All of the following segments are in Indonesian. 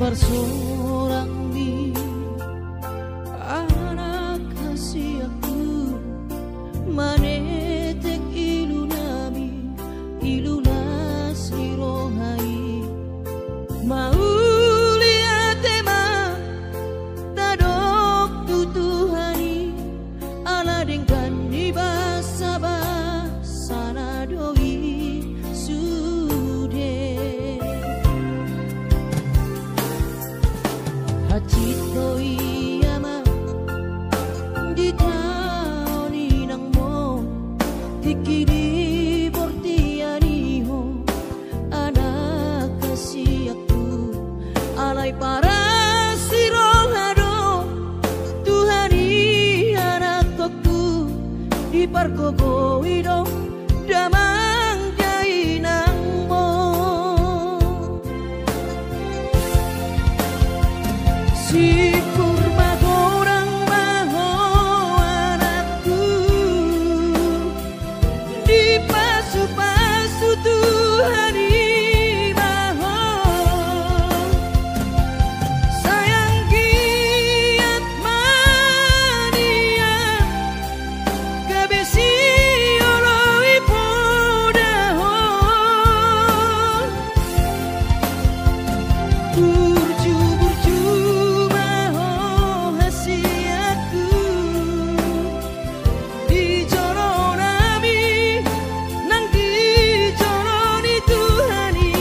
Bersorang di anak kasih aku manetek ilu nami ilulas lirohai maulia tema tadok tutuhani ala dengkan di basa basa doi sude hacito iyama di taoni nang mo tikidi bortianiho anak kasih aku alay para sirohado Tuhani anak aku di parkogo ido damang jai nang mo si kurma gorang maho anakku di pasu-pasu Tuhani maho sayang giat mania kabesi oloi podaho burju-burju maho hasiatku di joro nami nang di joroni Tuhani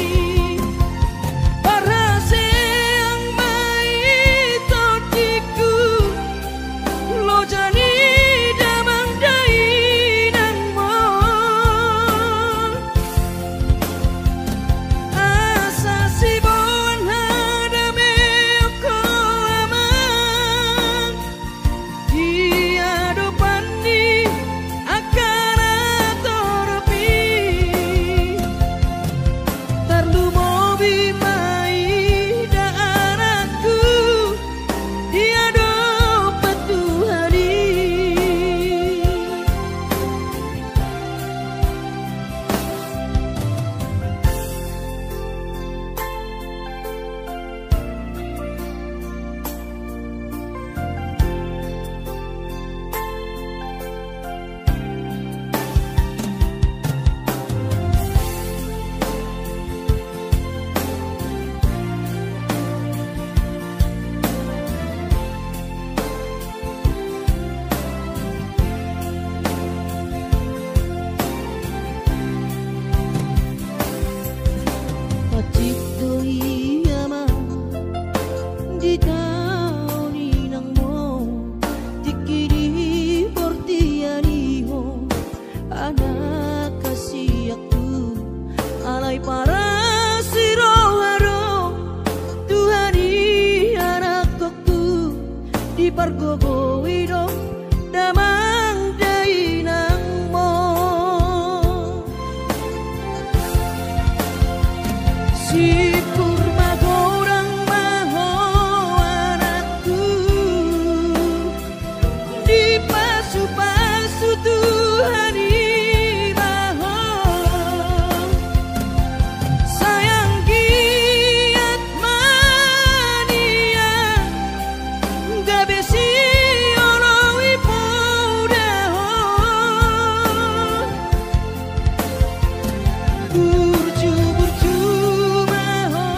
para seang mai totiku lo jani damang dai nang mo asa si bon hadame ko amang dia dopani akan atoropi tarlu mobi mai da anakku dia dopat Tuhani Pacito iyama di taoni nang mo tikidi bortianiho anak kasih aku alay para sirohado Tuhani anak aku di pargogo ido damang dai nang mo si kurma gorang maho anakku di pasu-pasu Tuhani maho sayang giat mania gabesi oloi podaho burju-burju maho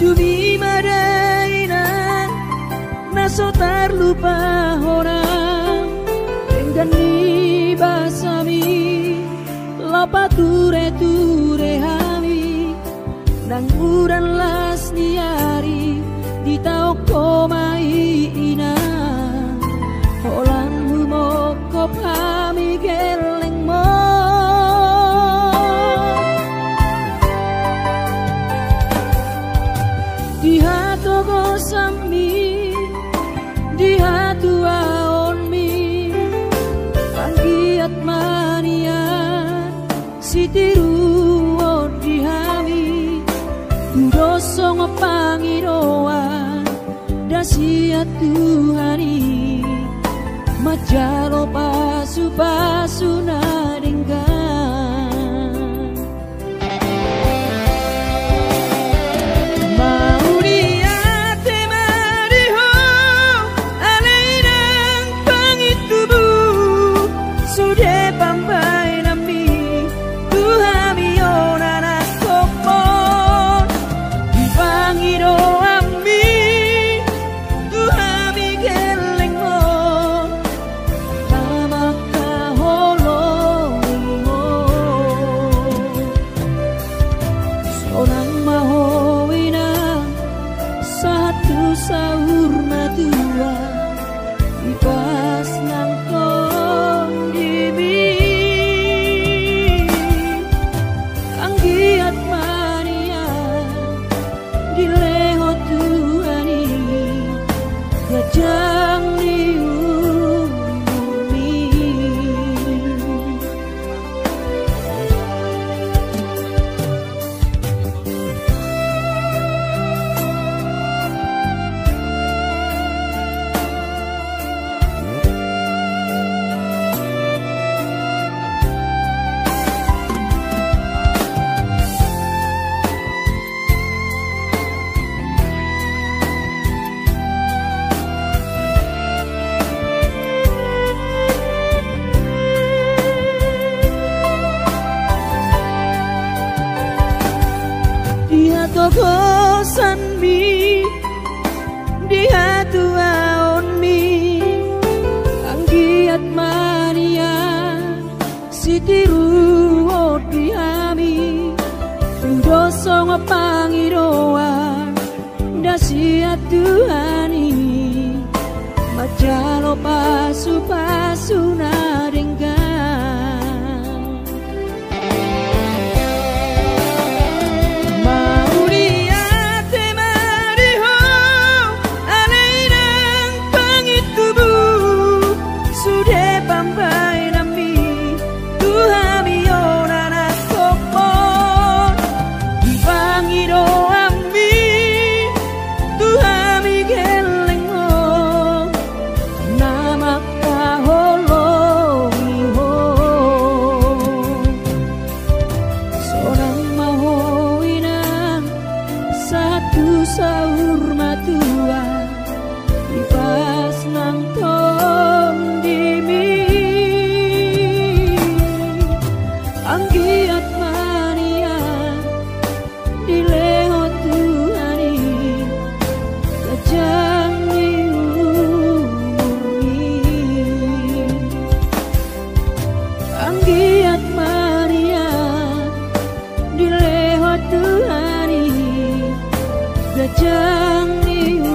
Subi madainan naso terlupa orang dengan ni basami lapa ture hami nang uran las niari di tau komai ina holan humo kopami geleng mo di hatu gosami di hatu aonmi anggiat mania sitiru di hami dosong pangiroan dasiat Tuhani majalo pasu nadenggan mau dia temariho alainang pangitubu sudah pampai nami Tuhami onana kopon dipangiro ami Tuhami geleng mo tamaka holong mo sonang mahowina satu sahur matua ipas nang kondimi anggiat mania dileho Tuhani gajang diumi dia togosan mi dia tuaon mi anggiat mania sitiru di hami dosong pangiroan dasiat Tuhani majalo pasu nadenggan mau dia temariho alainang pangitubu sudah pampai nami Tuhami onana kopon dipangiro ami Tuhami geleng mo namaka holongi ho sonang mahowinang satu sahur matua ipas nang kondimi anggiat mania dileho Tuhani gajang diumi anggiat mania dileho Tuhani gajang diumi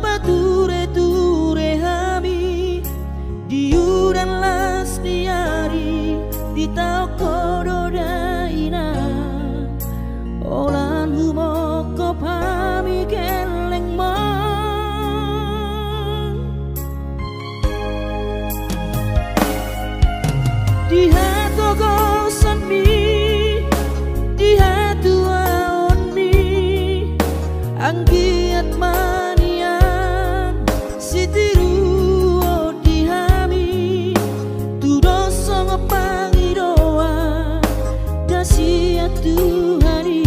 pature-ture hami diuran las diari di tau kododaina olan humoko pami keleng di hatu gosan mi di hatu aon mi anggiat manian sitiru di hami tu doso ngepangidoa dasia Tuhari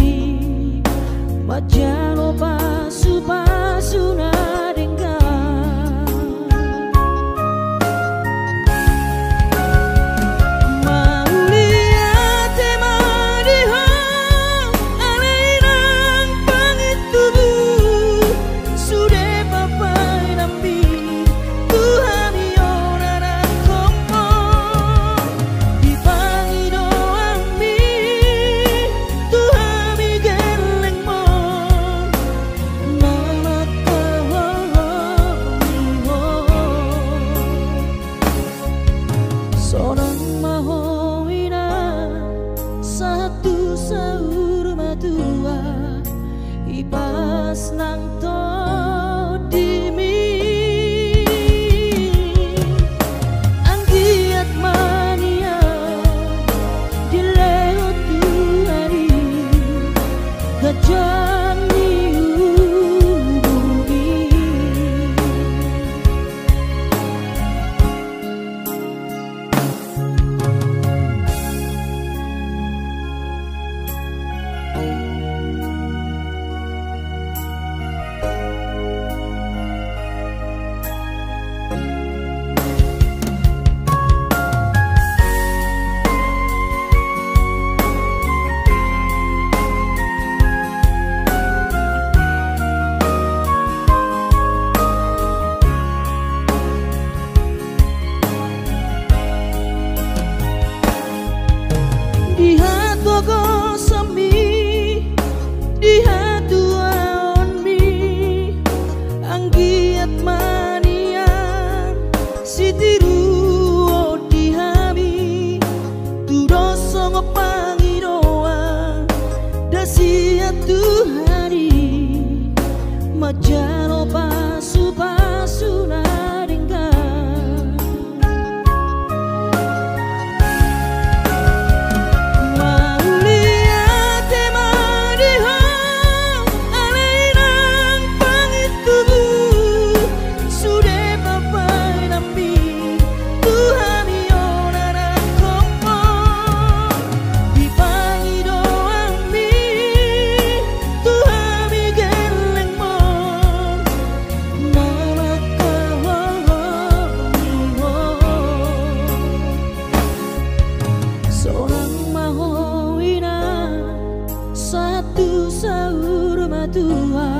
majalo pasu-pasu nadengga ipas nang to dimi anggiat mania dileo Tuhari gajah niubi di hatu gosam mi di hatu aon mi anggiat manian sitiru di hami tu doso ngepangidoa dasia Tuhari majalo pasu-pasu nadengga satu sahur matua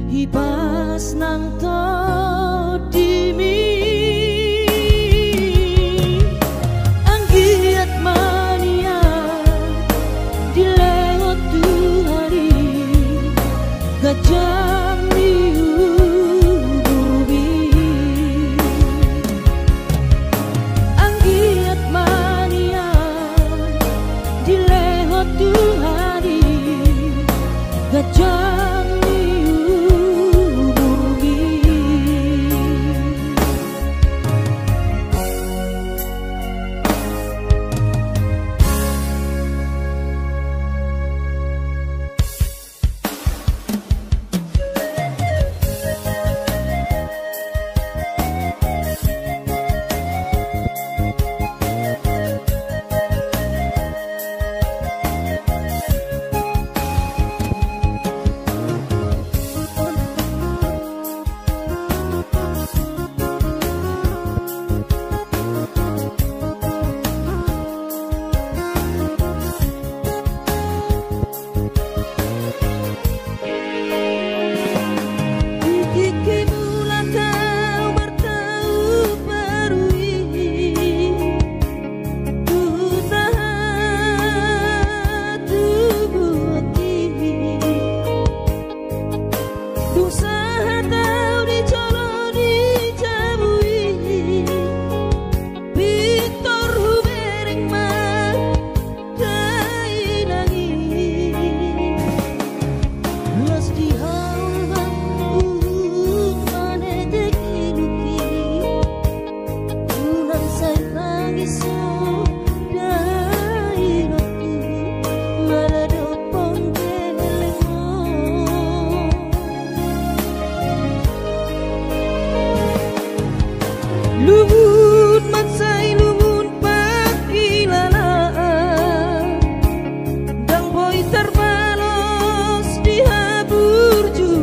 ipas nang to dimi anggiat mania dileo Tuhari gajah niubi anggiat mania dileo Tuhari gajah niubi Luhut matsai luhut pakilalaan, dang boy terbalos di habur juga.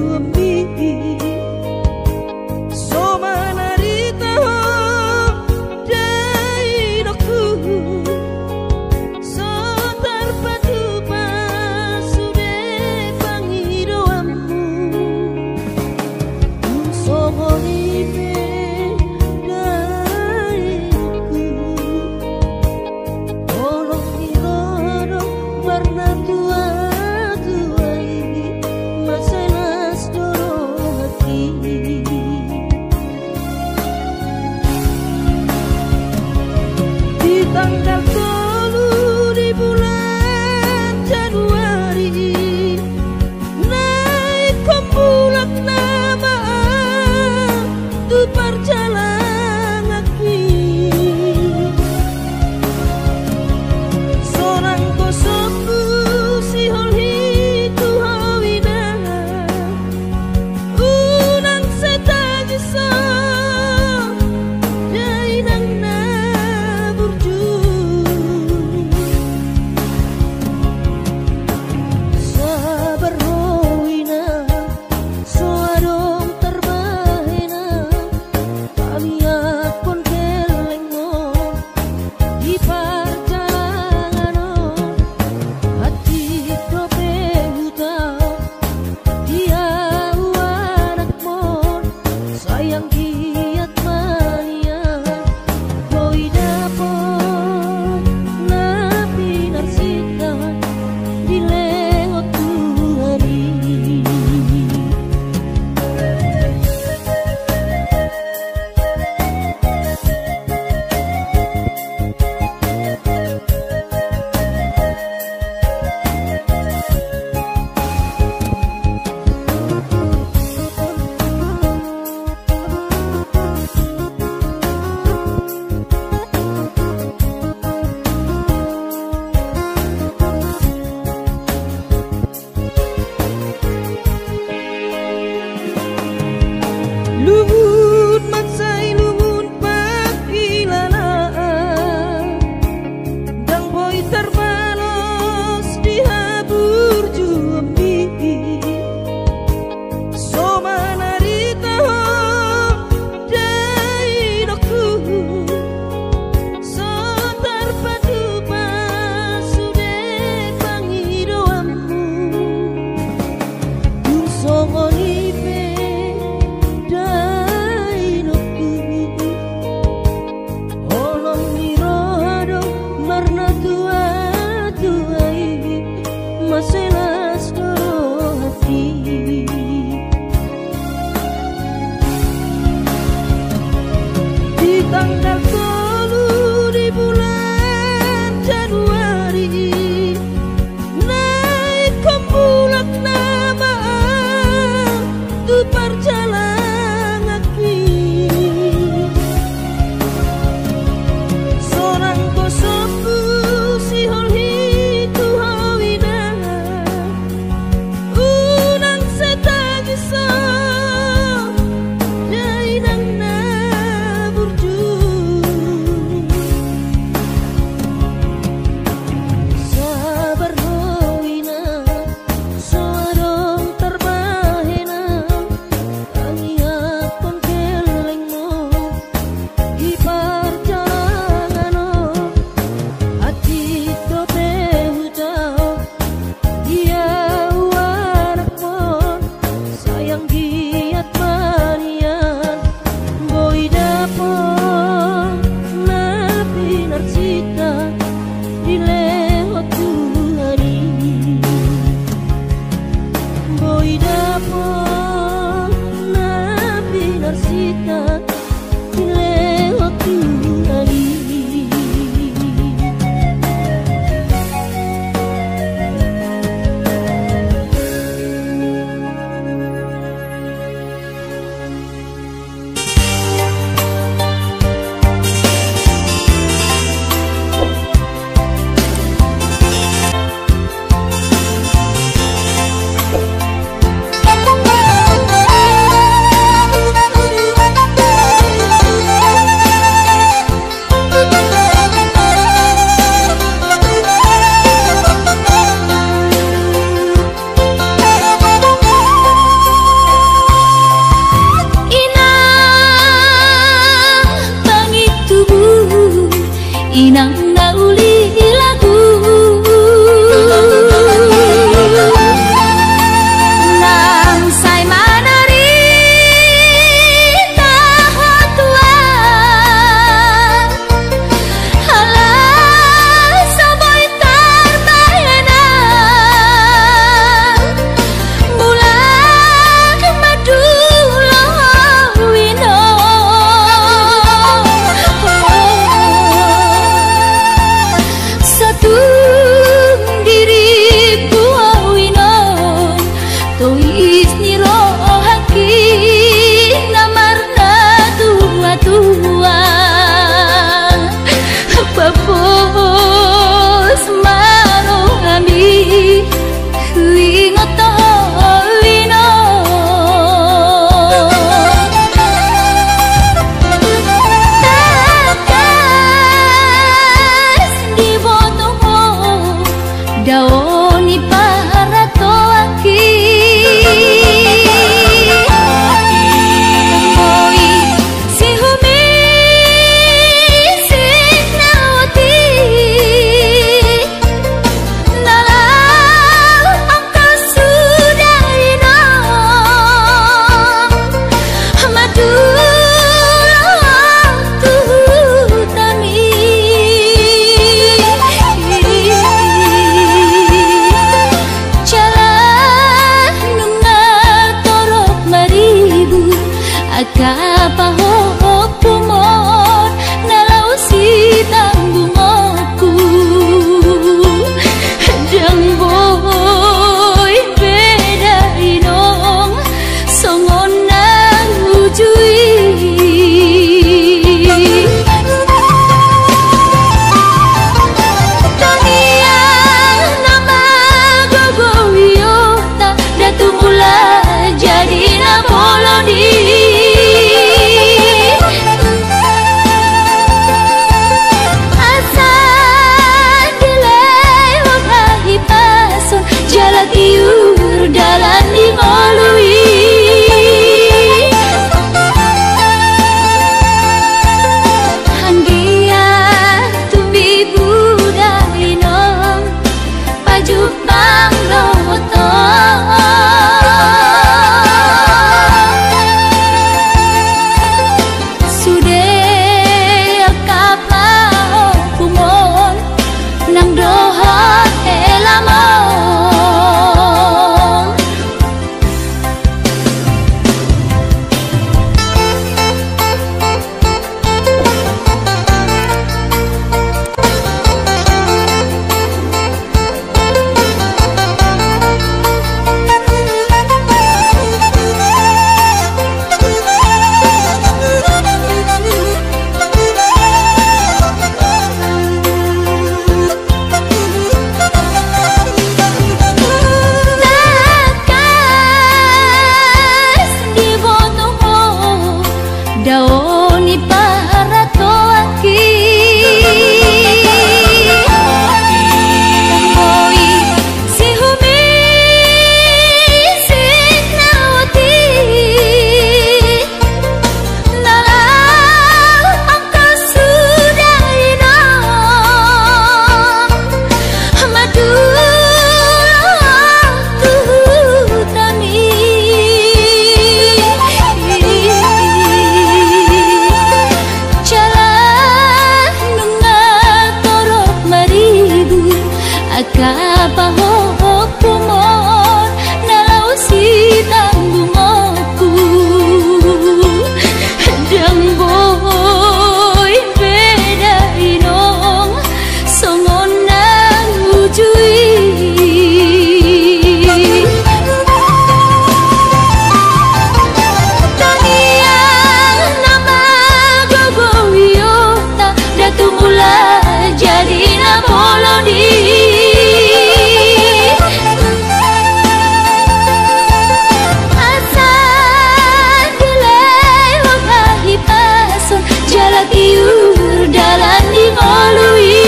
Akapahopumon nalau si tanggungoku Jang boy beda inong songon nang ujui Tangian nama gogowiyo tak datungula jadi namolodi Jalatiur dalan di ngolui Hanggia tumbi buda inong pajuk bang loto Sude kapao kumon nang dohot elamon Akapahopumon nalau si tanggungoku Jang boy beda inong songon nang ujui Tangian nama gogowiyo tak datungula jadi namolodi Jalatiur dalan di ngolui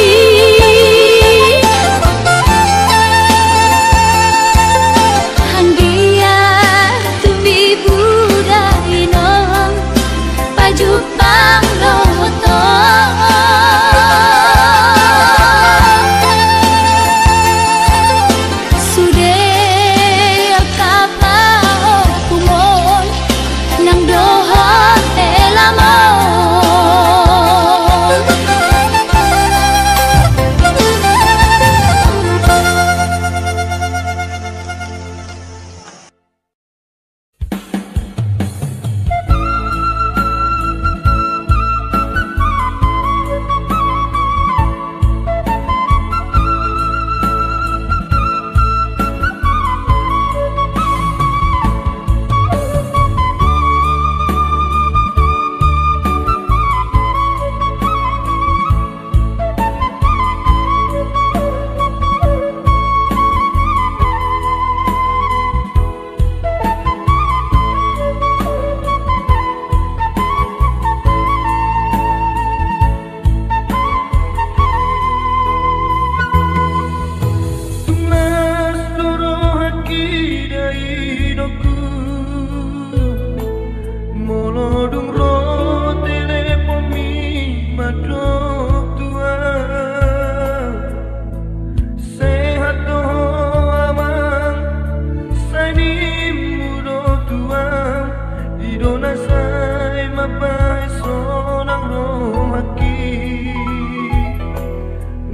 Hanggia tumbi buda inong pajuk bang loto Sude kapao kumon nang dohot elamon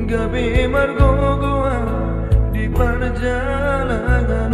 Gabi margogoa di perjalanan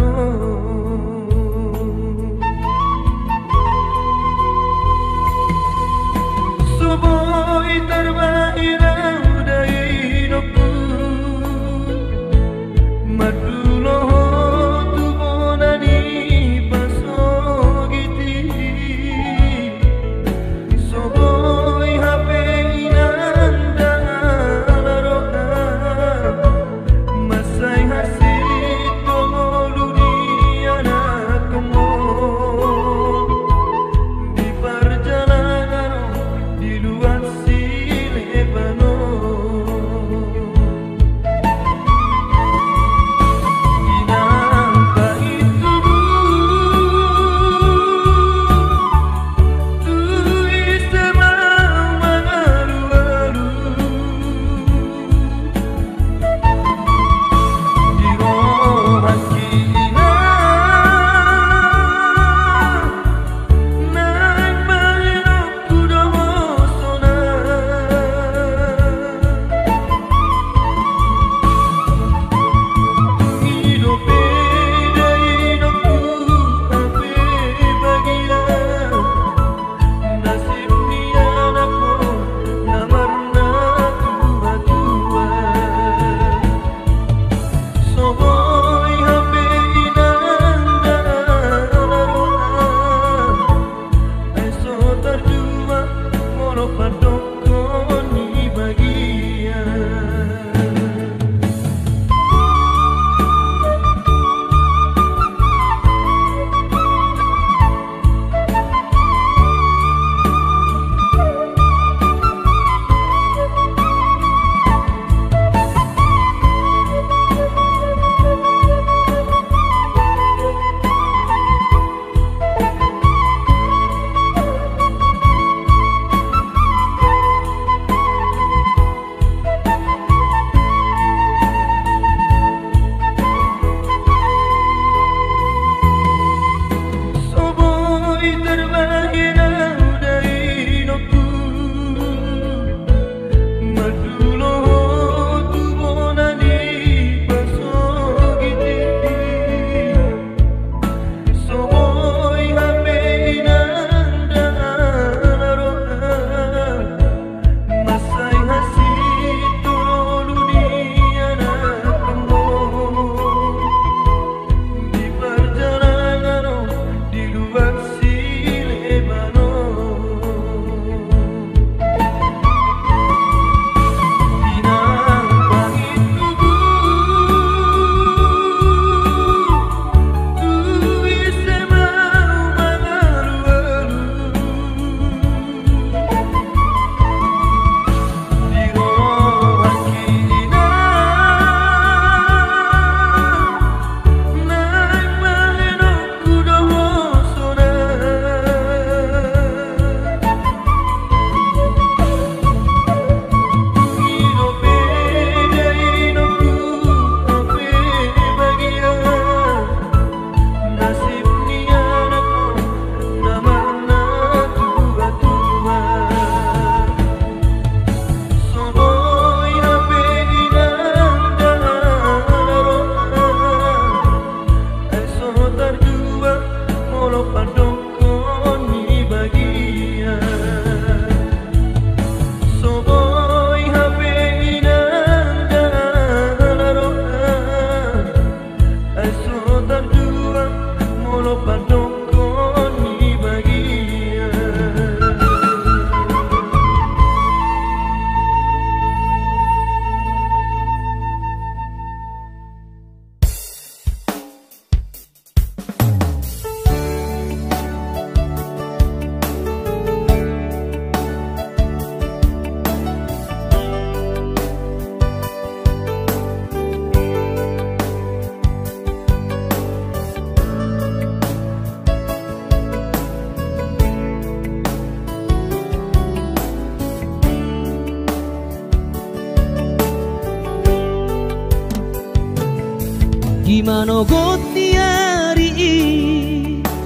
Gimana goti hari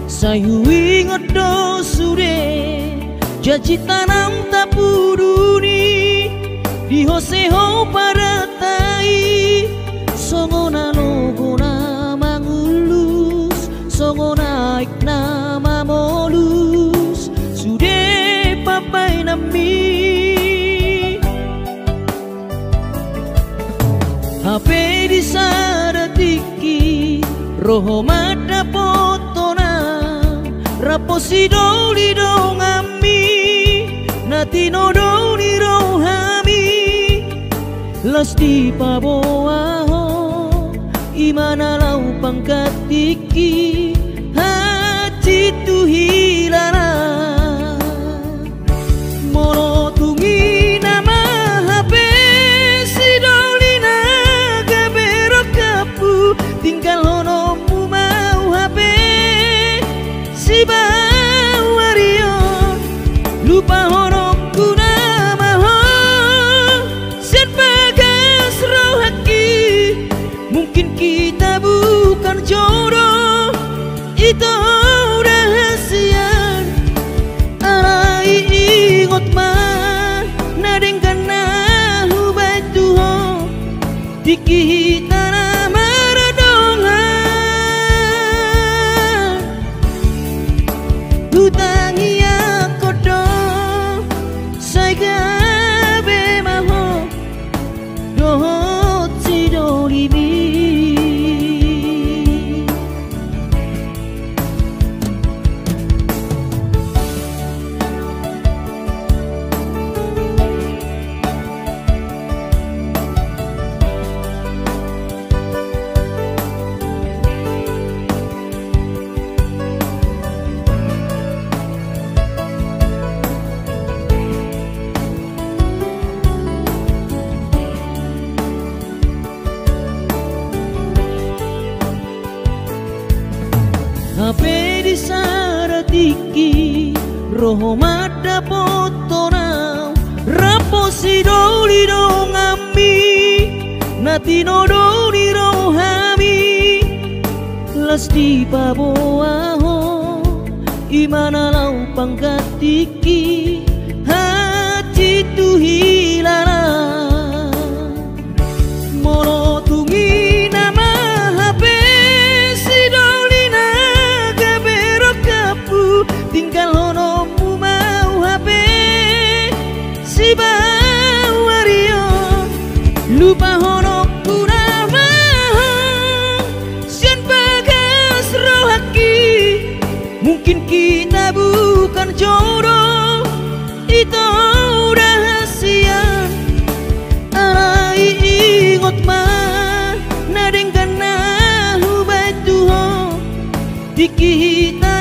sayu ingat do sure janji tanam tak puduni di hoseho pada tai songona logona mangulus songona naik nama molus sude papai nami HP di sadatiki roho mada potona raposi doli dong ami natino doli rohami lasti paboaho imana lau pangkatiki hati tu hilana moro tungi nama HP si doli naga berok kapu tinggal honomu mau HP si bawario lupa honokku nama ho sen bagas rohaki mungkin kita bukan jodoh itu rahasian arai ingot mah nadengkan nahu batuho dikita nama radongan hutangi aku dong saya gabe maho dohot si dolimi HP di saratiki roho mada potona raposi doli dong ami natino doli rohami lasti paboaho imana lau pangkatiki hati tu hilana moro tungi nama HP si doli naga berok kapu tinggal honomu mau HP si bawario lupa honokku nama sen bagas rohaki mungkin kita bukan jodoh itu rahasian arai ingot mah nadengkan nahu batuho dikita